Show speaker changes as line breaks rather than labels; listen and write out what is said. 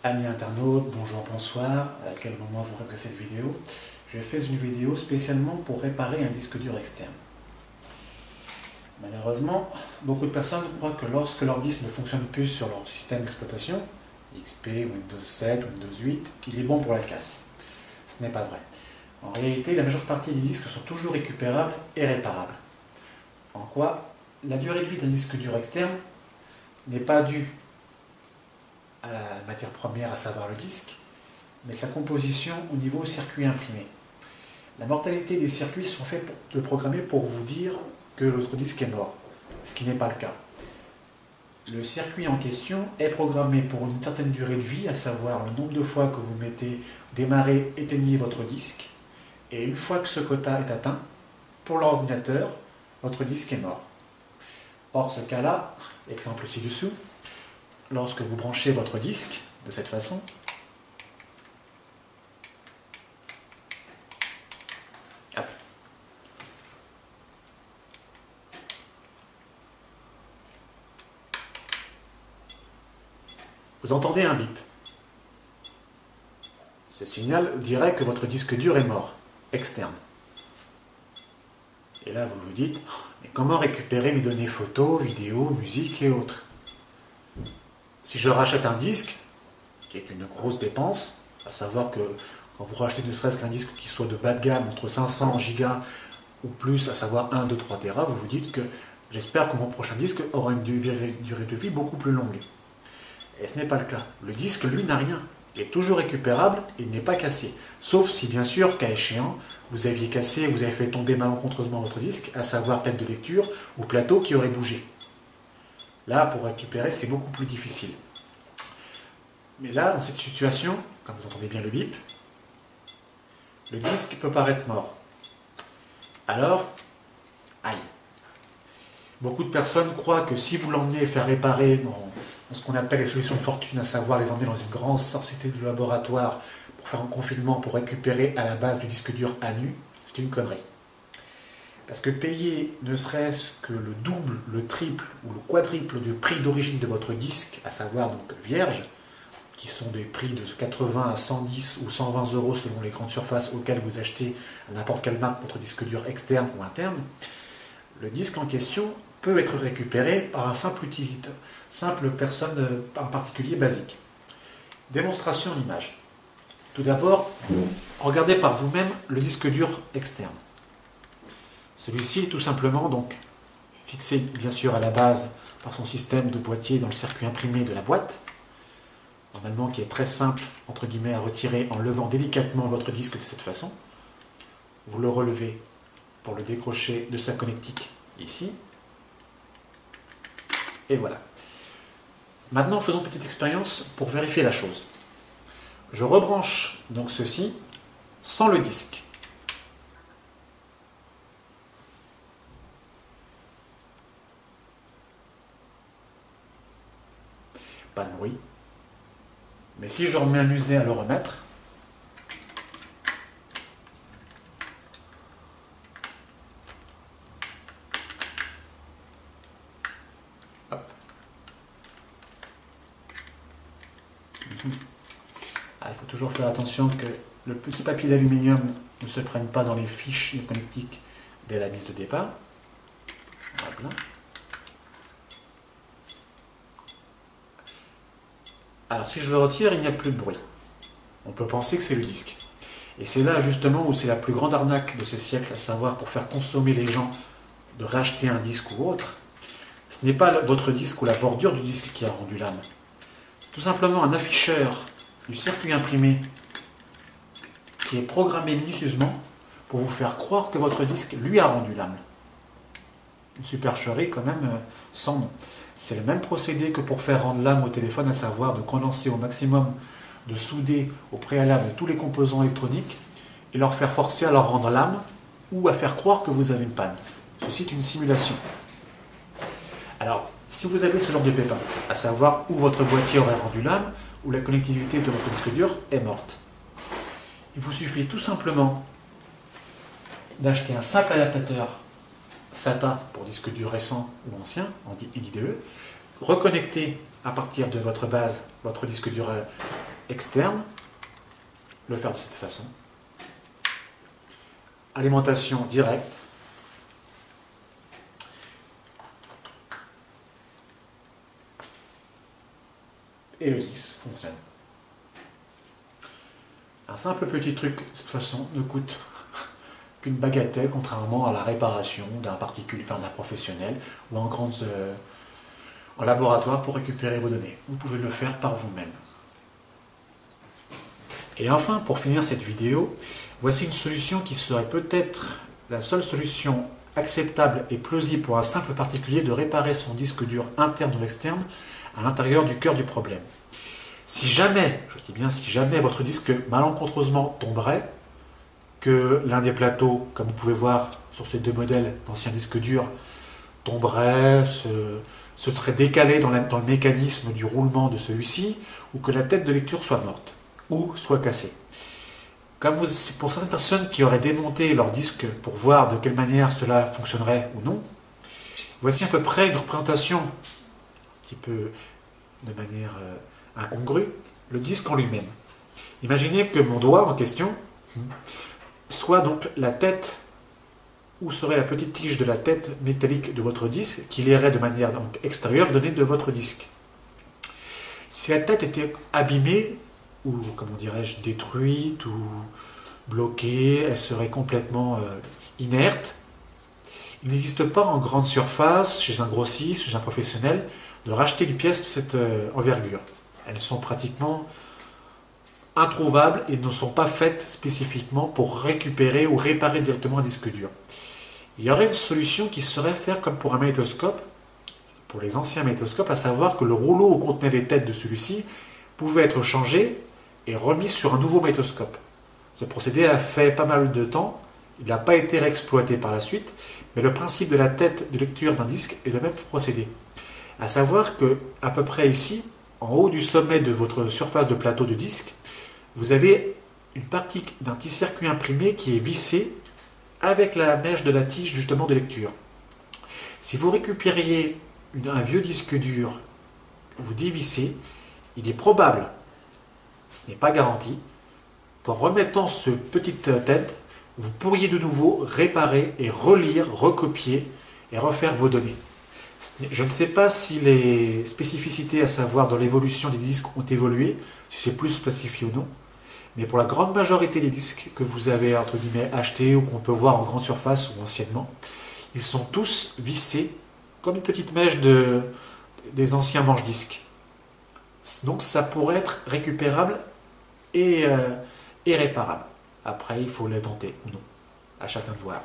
Amis internautes, bonjour, bonsoir, à quel moment vous regardez cette vidéo. Je fais une vidéo spécialement pour réparer un disque dur externe. Malheureusement, beaucoup de personnes croient que lorsque leur disque ne fonctionne plus sur leur système d'exploitation, XP, Windows 7, Windows 8, qu'il est bon pour la casse. Ce n'est pas vrai. En réalité, la majeure partie des disques sont toujours récupérables et réparables. En quoi la durée de vie d'un disque dur externe n'est pas due à la matière première, à savoir le disque, mais sa composition au niveau circuit imprimé. La mortalité des circuits sont faits de programmer pour vous dire que votre disque est mort, ce qui n'est pas le cas. Le circuit en question est programmé pour une certaine durée de vie, à savoir le nombre de fois que vous mettez démarrer, éteignez votre disque, et une fois que ce quota est atteint, pour l'ordinateur, votre disque est mort. Or, ce cas-là, exemple ci-dessous, lorsque vous branchez votre disque de cette façon, vous entendez un bip. Ce signal dirait que votre disque dur est mort, externe. Et là, vous vous dites, mais comment récupérer mes données photos, vidéos, musique et autres? Si je rachète un disque, qui est une grosse dépense, à savoir que quand vous rachetez ne serait-ce qu'un disque qui soit de bas de gamme, entre 500 gigas ou plus, à savoir 1, 2, 3 Tera, vous vous dites que j'espère que mon prochain disque aura une durée de vie beaucoup plus longue. Et ce n'est pas le cas. Le disque, lui, n'a rien. Il est toujours récupérable, il n'est pas cassé. Sauf si, bien sûr, cas échéant, vous aviez cassé, vous avez fait tomber malencontreusement votre disque, à savoir tête de lecture ou plateau qui aurait bougé. Là, pour récupérer, c'est beaucoup plus difficile. Mais là, dans cette situation, comme vous entendez bien le bip, le disque peut paraître mort. Alors, aïe. Beaucoup de personnes croient que si vous l'emmenez faire réparer dans ce qu'on appelle les solutions de fortune, à savoir les emmener dans une grande société de laboratoire pour faire un confinement, pour récupérer à la base du disque dur à nu, c'est une connerie. Parce que payer ne serait-ce que le double, le triple ou le quadruple du prix d'origine de votre disque, à savoir donc vierge, qui sont des prix de 80 à 110 ou 120 euros selon les grandes surfaces auxquelles vous achetez à n'importe quelle marque votre disque dur externe ou interne, le disque en question peut être récupéré par un simple utilisateur, simple personne en particulier basique. Démonstration en image. Tout d'abord, regardez par vous-même le disque dur externe. Celui-ci est tout simplement donc fixé bien sûr à la base par son système de boîtier dans le circuit imprimé de la boîte, normalement qui est très simple entre guillemets à retirer en levant délicatement votre disque de cette façon. Vous le relevez pour le décrocher de sa connectique ici. Et voilà. Maintenant, faisons une petite expérience pour vérifier la chose. Je rebranche donc ceci sans le disque. Pas de bruit. Mais si je m'amusais à le remettre, hop. Ah, il faut toujours faire attention que le petit papier d'aluminium ne se prenne pas dans les fiches de connectique dès la mise de départ. Voilà. Alors si je le retire, il n'y a plus de bruit. On peut penser que c'est le disque. Et c'est là justement où c'est la plus grande arnaque de ce siècle, à savoir pour faire consommer les gens de racheter un disque ou autre. Ce n'est pas votre disque ou la bordure du disque qui a rendu l'âme. C'est tout simplement un afficheur du circuit imprimé qui est programmé minutieusement pour vous faire croire que votre disque lui a rendu l'âme. Une supercherie quand même sans nom. C'est le même procédé que pour faire rendre l'âme au téléphone, à savoir de condenser au maximum, de souder au préalable tous les composants électroniques et leur faire forcer à leur rendre l'âme ou à faire croire que vous avez une panne. Ceci est une simulation. Alors, si vous avez ce genre de pépin, à savoir où votre boîtier aurait rendu l'âme, ou la connectivité de votre disque dur est morte, il vous suffit tout simplement d'acheter un simple adaptateur SATA pour disque dur récent ou ancien, en IDE, reconnecter à partir de votre base, votre disque dur externe, le faire de cette façon. Alimentation directe. Et le disque fonctionne. Un simple petit truc, de toute façon, ne coûte qu'une bagatelle, contrairement à la réparation d'un particulier, enfin d'un professionnel, ou en laboratoire pour récupérer vos données. Vous pouvez le faire par vous-même. Et enfin, pour finir cette vidéo, voici une solution qui serait peut-être la seule solution acceptable et plausible pour un simple particulier de réparer son disque dur interne ou externe à l'intérieur du cœur du problème. Si jamais, je dis bien si jamais, votre disque malencontreusement tomberait, que l'un des plateaux, comme vous pouvez voir sur ces deux modèles d'anciens disques durs, tomberait, se serait décalé dans le mécanisme du roulement de celui-ci, ou que la tête de lecture soit morte, ou soit cassée. Comme pour certaines personnes qui auraient démonté leur disque pour voir de quelle manière cela fonctionnerait ou non, voici à peu près une représentation, un petit peu de manière incongrue, le disque en lui-même. Imaginez que mon doigt en question soit donc la tête, où serait la petite tige de la tête métallique de votre disque, qui irait de manière donc extérieure donnée de votre disque. Si la tête était abîmée, ou comment dirais-je, détruite, ou bloquée, elle serait complètement inerte. Il n'existe pas en grande surface, chez un grossiste, chez un professionnel, de racheter une pièce de cette envergure. Elles sont pratiquement introuvables et ne sont pas faites spécifiquement pour récupérer ou réparer directement un disque dur. Il y aurait une solution qui serait faire comme pour un magnétoscope, pour les anciens magnétoscopes, à savoir que le rouleau où contenait les têtes de celui-ci pouvait être changé et remis sur un nouveau magnétoscope. Ce procédé a fait pas mal de temps, il n'a pas été réexploité par la suite, mais le principe de la tête de lecture d'un disque est le même procédé. À savoir que, à peu près ici, en haut du sommet de votre surface de plateau de disque, vous avez une partie d'un petit circuit imprimé qui est vissé avec la mèche de la tige justement de lecture. Si vous récupériez un vieux disque dur, vous dévissez, il est probable, ce n'est pas garanti, qu'en remettant ce petite tête, vous pourriez de nouveau réparer et relire, recopier et refaire vos données. Je ne sais pas si les spécificités à savoir dans l'évolution des disques ont évolué, si c'est plus spécifié ou non, mais pour la grande majorité des disques que vous avez entre guillemets achetés ou qu'on peut voir en grande surface ou anciennement, ils sont tous vissés comme une petite mèche des anciens manches-disques. Donc ça pourrait être récupérable et réparable. Après, il faut les tenter ou non. À chacun de voir.